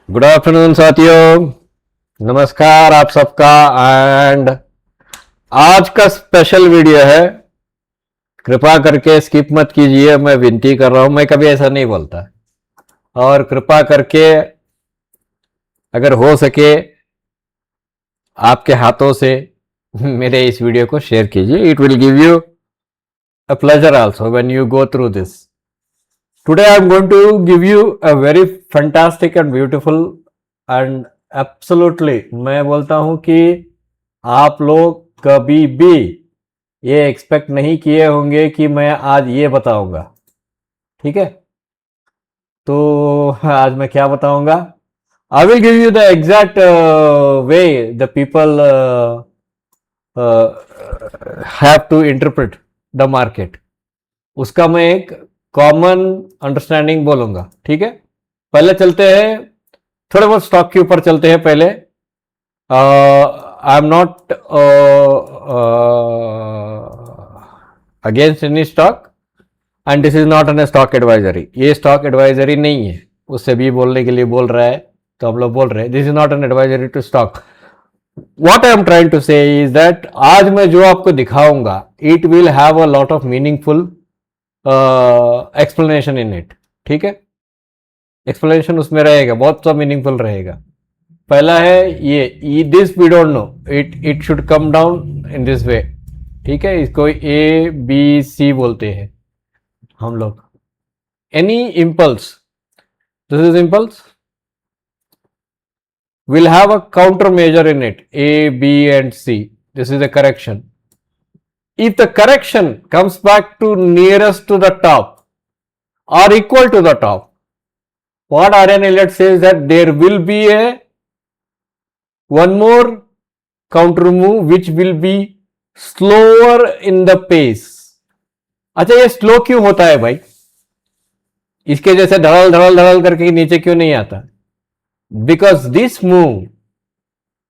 Good afternoon साथियों, नमस्कार आप सबका। एंड आज का स्पेशल वीडियो है, कृपा करके स्किप मत कीजिए, मैं विनती कर रहा हूं। मैं कभी ऐसा नहीं बोलता, और कृपा करके अगर हो सके आपके हाथों से मेरे इस वीडियो को शेयर कीजिए। It will give you a pleasure also when you go through this. Today I'm going to give you a very fantastic and beautiful and absolutely मैं बोलता हूं कि आप लोग कभी भी ये एक्सपेक्ट नहीं किए होंगे कि मैं आज ये बताऊंगा। ठीक है, तो आज मैं क्या बताऊंगा? I will give you the exact way the people have to interpret the market. उसका मैं एक कॉमन अंडरस्टैंडिंग बोलूंगा। ठीक है, पहले चलते हैं, थोड़े बहुत स्टॉक के ऊपर चलते हैं। पहले I am not against any stock and this is not N stock advisory. ये स्टॉक एडवाइजरी नहीं है, उससे भी बोलने के लिए बोल रहा है तो हम लोग बोल रहे हैं this is not an advisory to stock. What I am trying to say is that आज मैं जो आपको दिखाऊंगा it will have a lot of meaningful explanation in it. ठीक है, एक्सप्लेनेशन उसमें रहेगा, बहुत सा मीनिंगफुल रहेगा। पहला है ये this we don't know, it should come down in this way. ठीक है, इसको ए बी सी बोलते हैं हम लोग। Any impulse, this is impulse, will have a counter measure in it, A, B and C. This is a correction. If the correction comes back to nearest to the top or equal to the top, what Aryan Elliott says that there will be a one more counter move which will be slower in the pace. अच्छा, ये slow क्यों होता है भाई? इसके जैसे धड़ल धड़ल धड़ल करके नीचे क्यों नहीं आता? Because this move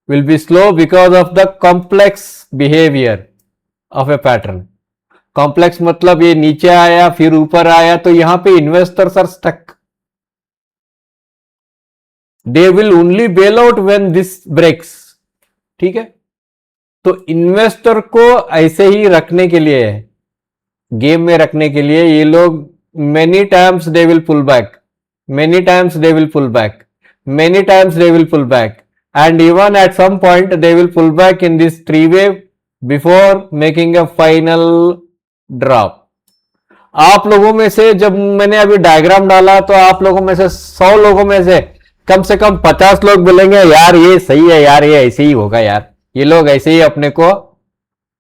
will be slow because of the complex behavior of a pattern. Complex मतलब ये नीचे आया फिर ऊपर आया, तो यहां पे investors are stuck. They will only bail out when this breaks. ठीक है, तो इन्वेस्टर को ऐसे ही रखने के लिए, गेम में रखने के लिए ये लोग many times they will pull back, many times they will pull back, many times they will pull back, and even at some point they will pull back in this three wave before making a final drop. आप लोगों में से जब मैंने अभी diagram डाला तो आप लोगों में से 100 लोगों में से कम 50 लोग बोलेंगे यार ये सही है, यार ये ऐसे ही होगा, यार ये लोग ऐसे ही अपने को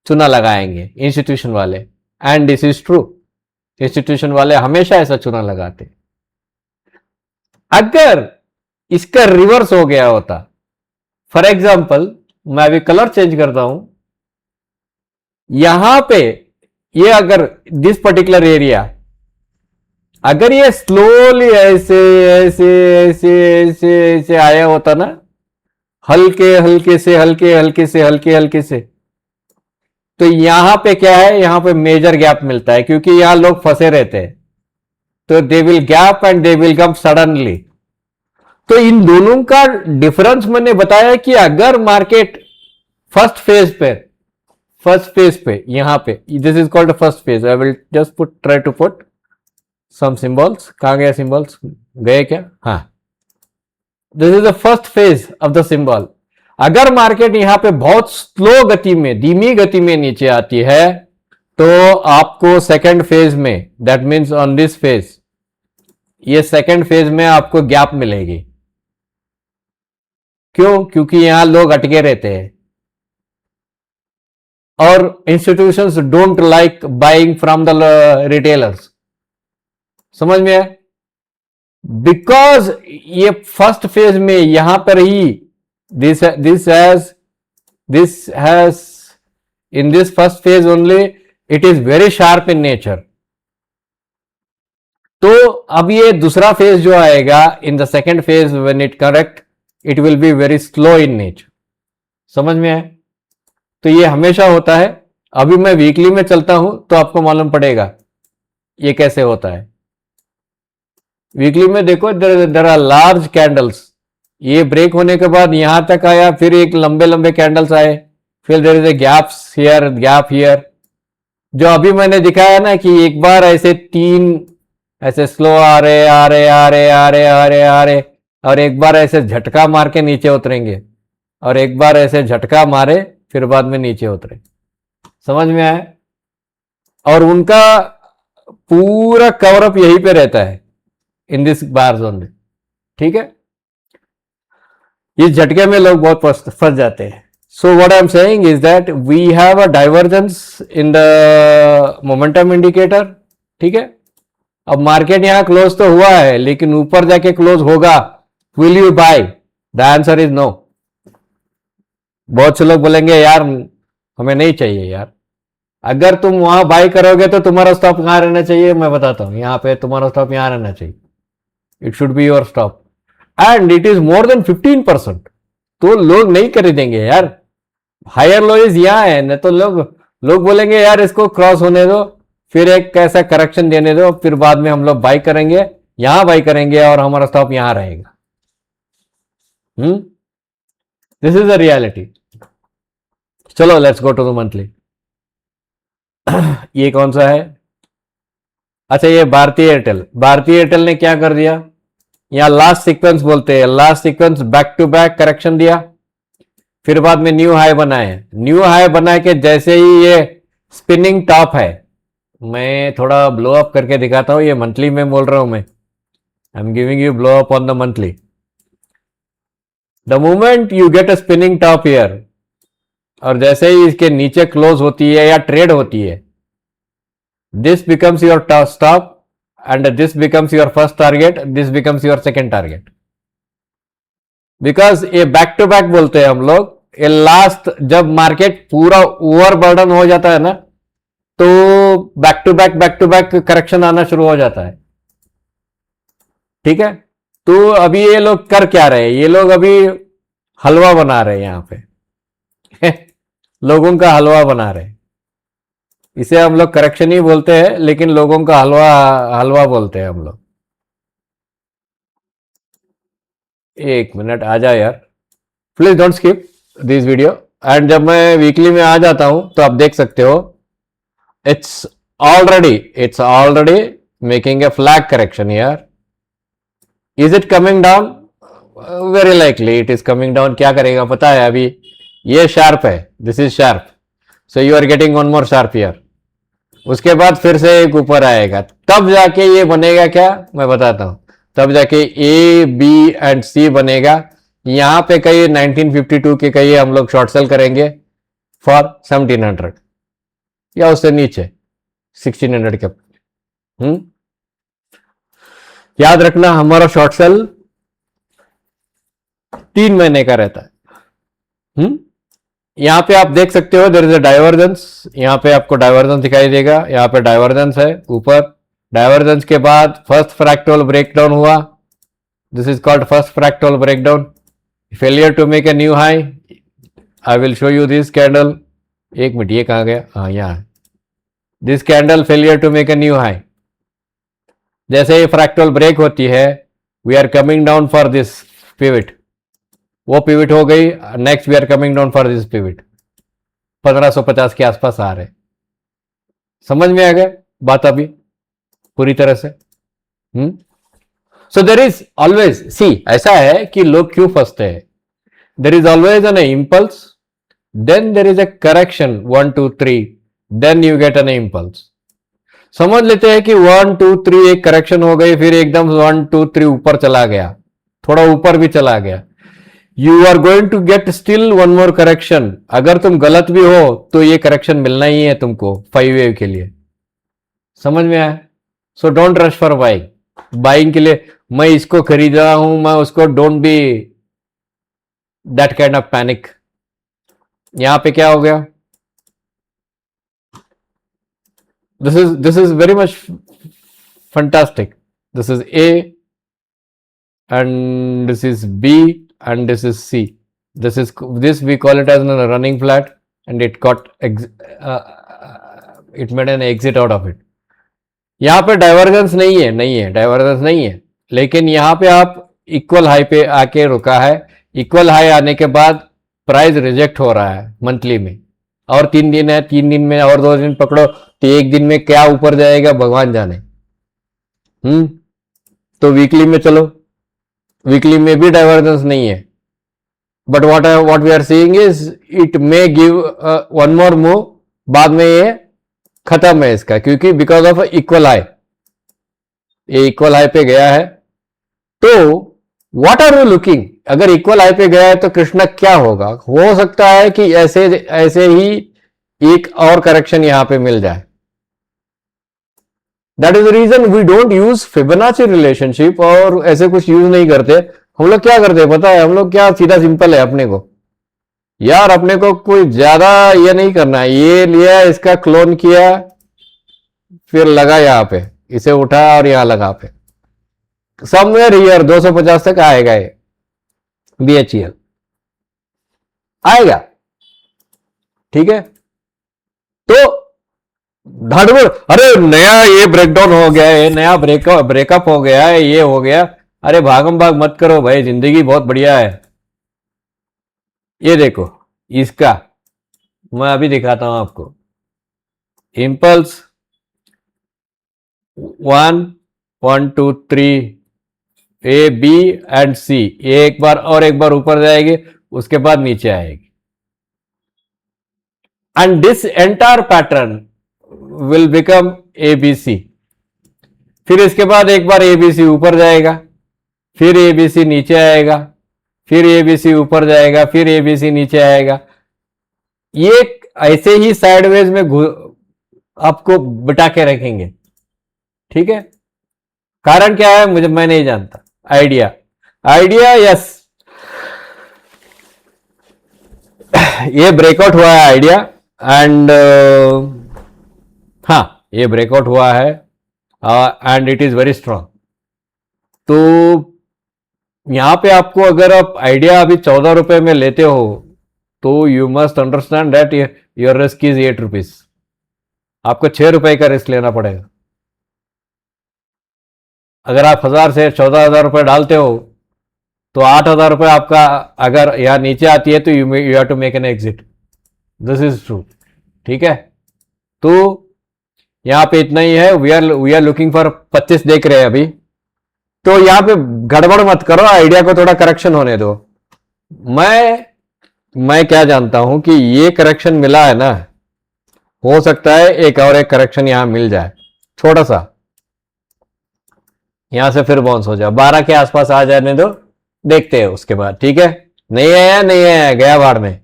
चुना लगाएंगे, इंस्टीट्यूशन वाले। And this is true, institution वाले हमेशा ऐसा चुना लगाते। अगर इसका रिवर्स हो गया होता, फॉर एग्जाम्पल मैं अभी कलर चेंज करता हूं, यहां पे ये अगर दिस पर्टिकुलर एरिया अगर ये स्लोली ऐसे ऐसे ऐसे ऐसे ऐसे आया होता ना, हल्के हल्के से हल्के हल्के से हल्के हल्के से, तो यहां पे क्या है, यहां पे मेजर गैप मिलता है क्योंकि यहां लोग फंसे रहते हैं, तो they will gap and they will come suddenly. तो इन दोनों का डिफरेंस मैंने बताया कि अगर मार्केट फर्स्ट फेज पे यहां पे, this is called first phase. I will just put try to put some symbols. कहां गया सिंबल्स, गए क्या? हाँ, this is the first phase of the symbol. अगर मार्केट यहां पे बहुत स्लो गति में, धीमी गति में नीचे आती है, तो आपको सेकेंड फेज में, that means on this phase, ये सेकेंड फेज में आपको गैप मिलेगी। क्यों? क्योंकि यहां लोग अटके रहते हैं और institutions don't like buying from the retailers. समझ में है? बिकॉज ये फर्स्ट फेज में यहां पर ही this has in this first phase only it is very sharp in nature. तो अब ये दूसरा फेज जो आएगा in the second phase when it correct, it will be very slow in nature. समझ में आए? तो ये हमेशा होता है। अभी मैं वीकली में चलता हूं तो आपको मालूम पड़ेगा ये कैसे होता है। वीकली में देखो, देयर आर लार्ज कैंडल्स, ये ब्रेक होने के बाद यहां तक आया, फिर एक लंबे लंबे कैंडल्स आए, फिर there is a gaps here, gap here. जो अभी मैंने दिखाया ना कि एक बार ऐसे तीन ऐसे स्लो आ रहे आ रहे आ रहे आ रहे आ रहे आ रहे, और एक बार ऐसे झटका मार के नीचे उतरेंगे, और एक बार ऐसे झटका मारे फिर बाद में नीचे उतरे। समझ में आया? और उनका पूरा कवर अप यहीं पे रहता है, इन दिस बार जोन में। ठीक है, इस झटके में लोग बहुत फंस जाते हैं। So what I am saying is that we have a divergence in the momentum indicator. ठीक है, अब मार्केट यहां क्लोज तो हुआ है, लेकिन ऊपर जाके क्लोज होगा, will you buy? The answer is no. बहुत से लोग बोलेंगे यार हमें नहीं चाहिए यार। अगर तुम वहां बाय करोगे तो तुम्हारा स्टॉप कहां रहना चाहिए? मैं बताता हूं, यहां पे तुम्हारा स्टॉप यहां रहना चाहिए। It should be your stop, and it is more than 15%। तो लोग नहीं खरीदेंगे यार। हायर लोइज यहां है ना, तो लोग लोग बोलेंगे यार इसको क्रॉस होने दो, फिर एक कैसा करेक्शन देने दो, फिर बाद में हम लोग बाई करेंगे, यहां बाई करेंगे और हमारा स्टॉप यहां रहेगा। This is the reality. चलो let's go to the monthly. ये कौन सा है? अच्छा, ये भारतीय एयरटेल। भारतीय एयरटेल ने क्या कर दिया, यहां लास्ट सीक्वेंस बोलते हैं, last sequence back to back correction दिया, फिर बाद में न्यू हाई बनाए। न्यू हाई बना के जैसे ही ये स्पिनिंग टॉप है, मैं थोड़ा ब्लो अप करके दिखाता हूं, ये मंथली में बोल रहा हूं मैं, I am giving you blow up on the monthly. The moment you get a spinning top here, और जैसे ही इसके नीचे क्लोज होती है या ट्रेड होती है, this becomes your stop and this becomes your first target, this becomes your second target. Because ये बैक टू बैक बोलते हैं हम लोग। ये लास्ट जब मार्केट पूरा ओवरबर्डन हो जाता है ना, तो बैक टू बैक करेक्शन आना शुरू हो जाता है। ठीक है, तो अभी ये लोग कर क्या रहे हैं? ये लोग अभी हलवा बना रहे हैं यहां पे लोगों का हलवा बना रहे हैं। इसे हम लोग करेक्शन ही बोलते हैं, लेकिन लोगों का हलवा हलवा बोलते हैं हम लोग। एक मिनट आ जाए यार, please don't skip this video. And जब मैं वीकली में आ जाता हूं तो आप देख सकते हो, it's already making a flag correction here. Is it coming down? Very likely it is coming down. क्या करेगा पता है? अभी ये शार्प है, this is sharp, so you are getting one more sharp here. उसके बाद फिर से एक ऊपर आएगा, तब जाके ये बनेगा क्या, मैं बताता हूं। तब जाके ए बी एंड सी बनेगा। यहां पे कई 1952 के कई हम लोग शॉर्ट सेल करेंगे फॉर 1700 या उससे नीचे 1600 के। याद रखना, हमारा शॉर्ट सेल 3 महीने का रहता है। यहां पे आप देख सकते हो देयर इज अ डाइवर्जेंस। यहां पे आपको डाइवर्जेंस दिखाई देगा, यहां पे डाइवर्जेंस है ऊपर। डाइवर्जेंस के बाद फर्स्ट फ्रैक्टल ब्रेकडाउन हुआ, this is called first fractal breakdown. Failure to make a new high, I will show you this candle. एक मिनट, ये कहां गया? हाँ, यहां है। This candle failure to make a new high. जैसे ही फ्रैक्टल ब्रेक होती है, we are coming down for this pivot. वो पिविट हो गई, next we are coming down for this pivot. 1550 के आसपास आ रहे। समझ में आ गया बात अभी पूरी तरह से? सो देर इज ऑलवेज, सी ऐसा है कि लोग क्यों फंसते हैं। There is always an impulse, then there is a correction 1 2 3, then you get an impulse. समझ लेते हैं कि 1 2 3 एक करेक्शन हो गई, फिर एकदम 1 2 3 ऊपर चला गया, थोड़ा ऊपर भी चला गया। You are going to get still one more correction. अगर तुम गलत भी हो तो ये करेक्शन मिलना ही है तुमको 5 वेव के लिए। समझ में आया? So don't rush for buying. Buying के लिए मैं इसको खरीद रहा हूं, मैं उसको, don't be that kind of panic. यहां पे क्या हो गया? This is very much fantastic. This is A and this is B and this is C. This we call it as a running flat, and it made an exit out of it. यहाँ पे divergence नहीं है, divergence नहीं है, लेकिन यहाँ पे आप इक्वल हाई पे आके रुका है। इक्वल हाई आने के बाद प्राइस रिजेक्ट हो रहा है मंथली में, और 3 दिन है, 3 दिन में और 2 दिन पकड़ो तो एक दिन में क्या ऊपर जाएगा भगवान जाने। तो वीकली में चलो, वीकली में भी डाइवर्जेंस नहीं है, but what we are seeing is it may give one more move, बाद में ये खत्म है इसका, क्योंकि बिकॉज ऑफ इक्वल हाई, ये इक्वल हाई पे गया है। तो व्हाट आर यू लुकिंग, अगर इक्वल हाई पे गया है तो कृष्णा क्या होगा? हो सकता है कि ऐसे ऐसे ही एक और करेक्शन यहां पे मिल जाए। That is the reason we don't use Fibonacci relationship, और ऐसे कुछ यूज नहीं करते। हम लोग क्या करते हैं पता है? हम लोग क्या, सीधा सिंपल है अपने को, यार अपने को कोई ज्यादा ये नहीं करना है। ये लिया, इसका क्लोन किया, फिर लगा यहां पे, इसे उठा और यहां लगा पे, समवेयर हियर 250 तक आएगा, ये BHEL आएगा, ठीक है। तो धड़बड़, अरे नया ये ब्रेकडाउन हो गया है, नया ब्रेकअप हो गया है, ये हो गया, अरे भागम भाग मत करो भाई, जिंदगी बहुत बढ़िया है। ये देखो इसका, मैं अभी दिखाता हूं आपको। Impulse 1 1 2 3 A B and C, ये एक बार और एक बार ऊपर जाएगी, उसके बाद नीचे आएगी, and this entire pattern will become ABC। फिर इसके बाद एक बार ABC ऊपर जाएगा, फिर ABC नीचे आएगा, फिर ABC ऊपर जाएगा, फिर ABC नीचे आएगा। ये ऐसे ही साइडवेज में आपको बिठा के रखेंगे, ठीक है। कारण क्या है मुझे, मैं नहीं जानता। आइडिया यस, ये ब्रेकआउट हुआ है आइडिया, एंड हाँ ये ब्रेकआउट हुआ है, and it is very strong. तो यहां पे आपको, अगर आप आइडिया अभी 14 रुपए में लेते हो, तो you must understand that your risk is 8 rupees. आपको 6 रुपए का रिस्क लेना पड़ेगा। अगर आप 1000 से 14,000 रुपए डालते हो, तो 8,000 रुपए आपका अगर यहां नीचे आती है तो you have to make an exit, this is true, ठीक है। तो यहां पे इतना ही है, वी आर लुकिंग फॉर 25 देख रहे हैं अभी। तो यहां पे गड़बड़ मत करो, आइडिया को थोड़ा करेक्शन होने दो। मैं क्या जानता हूं कि ये करेक्शन मिला है ना, हो सकता है एक और एक करेक्शन यहां मिल जाए, छोटा सा, यहां से फिर बाउंस हो जाए, 12 के आसपास आ जाने दो, देखते हैं उसके बाद, ठीक है। नहीं आया, नहीं आया, गया बाढ़ में,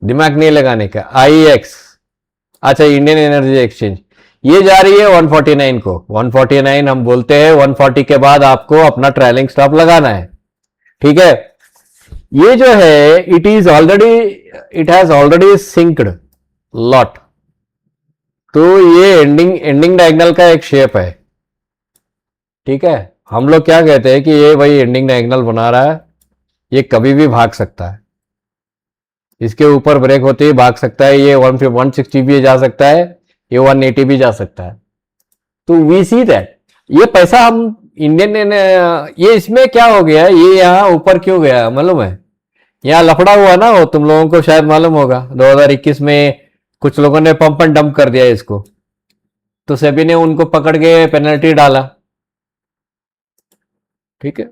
दिमाग नहीं लगाने का। IEX, अच्छा इंडियन एनर्जी एक्सचेंज, ये जा रही है 149 को। 149 हम बोलते हैं, 140 के बाद आपको अपना ट्रेलिंग स्टॉप लगाना है, ठीक है। ये जो है it has already synced lot, तो ये एंडिंग डायगोनल का एक शेप है, ठीक है। हम लोग क्या कहते हैं कि ये भाई एंडिंग डायगोनल बना रहा है, ये कभी भी भाग सकता है, इसके ऊपर ब्रेक होते ही भाग सकता है, ये 160 भी जा सकता है, ये 180 भी जा सकता है। तो वी सी दैट ये पैसा हम इंडियन, ये इसमें क्या हो गया, ये यहां ऊपर क्यों गया मालूम है? यहां लफड़ा हुआ ना, वो तुम लोगों को शायद मालूम होगा, 2021 में कुछ लोगों ने पंप एंड डंप कर दिया इसको, तो सेबी ने उनको पकड़ के पेनल्टी डाला, ठीक है।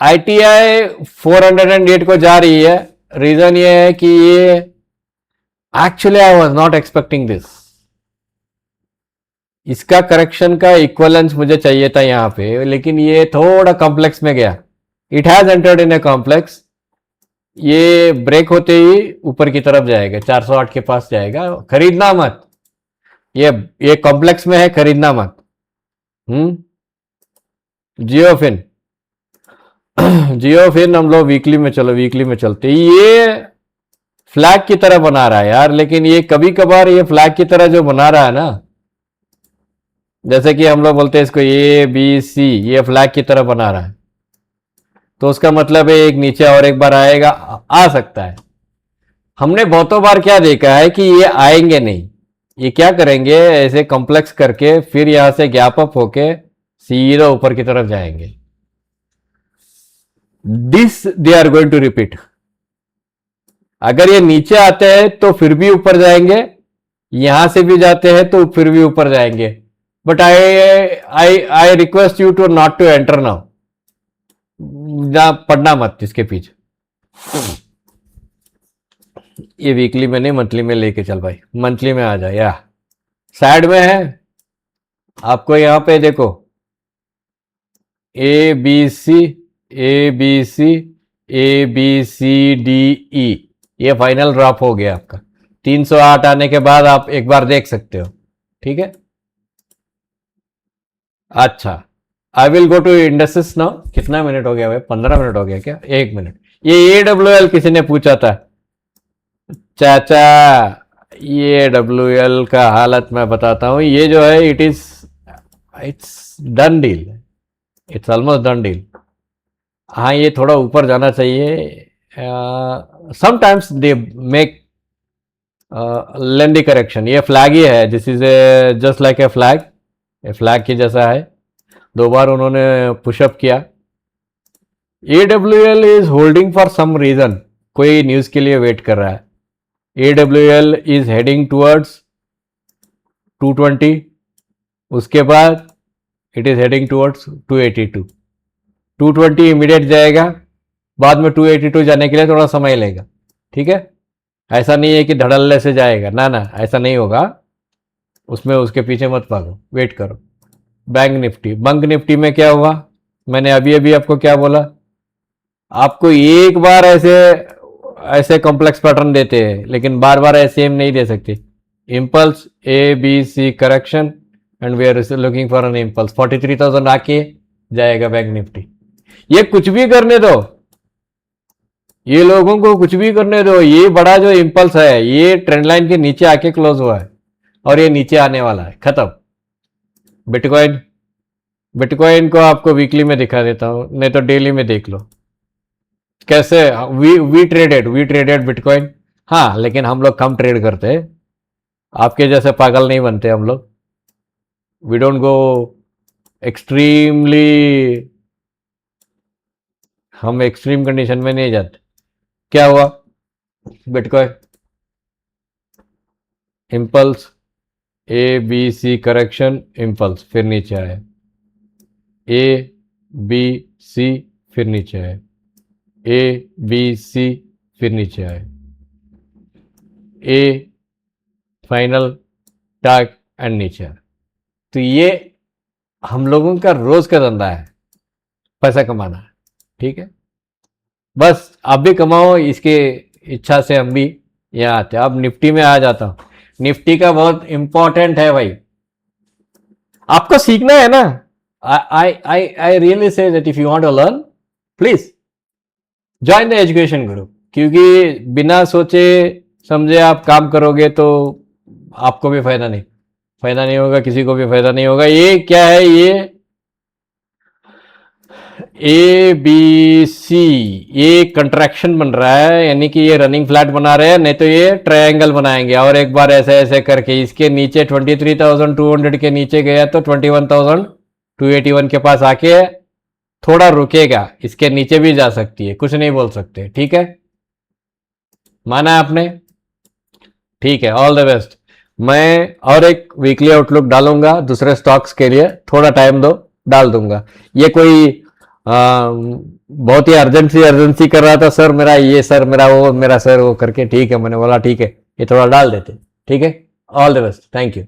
ITI 408 को जा रही है, रीजन ये है कि ये actually I was not expecting this, इसका करेक्शन का इक्वलेंस मुझे चाहिए था यहां पे, लेकिन ये थोड़ा कॉम्प्लेक्स में गया, it has entered in a complex. ये ब्रेक होते ही ऊपर की तरफ जाएगा, 408 के पास जाएगा, खरीदना मत, ये कॉम्प्लेक्स में है, खरीदना मत। जियोफिन हम लोग वीकली में चलते, ये फ्लैग की तरह बना रहा है यार, लेकिन ये कभी कभार ये फ्लैग की तरह जो बना रहा है ना, जैसे कि हम लोग बोलते हैं इसको ABC, ये फ्लैग की तरह बना रहा है, तो उसका मतलब है एक नीचे और एक बार आएगा, आ सकता है। हमने बहुतों बार क्या देखा है कि ये आएंगे नहीं, ये क्या करेंगे, ऐसे कॉम्प्लेक्स करके फिर यहां से गैप अप होके सीधा ऊपर की तरफ जाएंगे। This they are going to repeat. अगर ये नीचे आते हैं तो फिर भी ऊपर जाएंगे, यहां से भी जाते हैं तो फिर भी ऊपर जाएंगे। But I request you to not to enter now, ना पढ़ना मत इसके पीछे। ये वीकली में नहीं, मंथली में लेके चल भाई, मंथली में आ जाए। या साइड में है आपको, यहां पे देखो A B C, A B C, A B C D E, ये फाइनल ड्रॉप हो गया आपका। 308 आने के बाद आप एक बार देख सकते हो, ठीक है। अच्छा, I will go to industries now. कितना मिनट हो गया भाई? 15 मिनट हो गया क्या? 1 मिनट। ये AWL किसी ने पूछा था चाचा, ये WL का हालत मैं बताता हूं। ये जो है it's done deal, it's almost done deal. हाँ, ये थोड़ा ऊपर जाना चाहिए। Sometimes they make lengthy correction. ये फ्लैग ही है, this is a just like a flag, a flag की जैसा है। 2 बार उन्होंने पुशअप किया। AWL is holding for some reason, कोई न्यूज के लिए वेट कर रहा है। AWL इज हेडिंग टुवर्ड्स 220, उसके बाद it is heading towards 282। 220 immediate जाएगा, बाद में 282 जाने के लिए थोड़ा समय लेगा, ठीक है। ऐसा नहीं है कि धड़ल्ले से जाएगा, ना ना, ऐसा नहीं होगा। उसमें उसके पीछे मत भागो, वेट करो। बैंक निफ्टी, बैंक निफ्टी में क्या हुआ? मैंने अभी अभी आपको क्या बोला? आपको एक बार ऐसे ऐसे कॉम्प्लेक्स पैटर्न देते हैं, लेकिन बार बार ऐसे सेम नहीं दे सकते। Impulse ABC correction and we are looking for an impulse. 43,000 आके जाएगा बैंक निफ्टी। ये कुछ भी करने दो, ये लोगों को कुछ भी करने दो। ये बड़ा जो इम्पल्स है ये ट्रेंड लाइन के नीचे आके क्लोज हुआ है और ये नीचे आने वाला है, खत्म। बिटकॉइन, बिटकॉइन को आपको वीकली में दिखा देता हूं, नहीं तो डेली में देख लो कैसे वी ट्रेडेड बिटकॉइन। हाँ, लेकिन हम लोग कम ट्रेड करते हैं, आपके जैसे पागल नहीं बनते हम लोग। वी डोंट गो एक्सट्रीमली, हम एक्सट्रीम कंडीशन में नहीं जाते। क्या हुआ? Bitcoin impulse, ABC correction, impulse, फिर नीचे आया। ABC, फिर नीचे आया। ABC, फिर नीचे आए। ए फाइनल टाक एंड नीचे आए। तो ये हम लोगों का रोज का धंधा है, पैसा कमाना है, ठीक है। बस आप भी कमाओ, इसके इच्छा से हम भी यहाँ आते हैं। अब निफ्टी में आ जाता हूं। निफ्टी का बहुत इंपॉर्टेंट है भाई, आपको सीखना है ना। I really say that if you want to learn, please join the education group. क्योंकि बिना सोचे समझे आप काम करोगे तो आपको भी फायदा नहीं होगा, किसी को भी फायदा नहीं होगा। ये क्या है? ये ABC, ये कंट्रैक्शन बन रहा है, यानी कि ये रनिंग फ्लैट बना रहे हैं, नहीं तो ये ट्रायंगल बनाएंगे। और एक बार ऐसे ऐसे करके इसके नीचे 23,200 के नीचे गया तो 21,281 के पास आके थोड़ा रुकेगा। इसके नीचे भी जा सकती है, कुछ नहीं बोल सकते, ठीक है। माना आपने? ठीक है, ऑल द बेस्ट। मैं और एक वीकली आउटलुक डालूंगा दूसरे स्टॉक्स के लिए, थोड़ा टाइम दो, डाल दूंगा। ये कोई बहुत ही अर्जेंसी कर रहा था, सर मेरा ये, सर मेरा वो, मेरा सर वो करके, ठीक है। मैंने बोला ठीक है, ये थोड़ा डाल देते, ठीक है। All the best, thank you.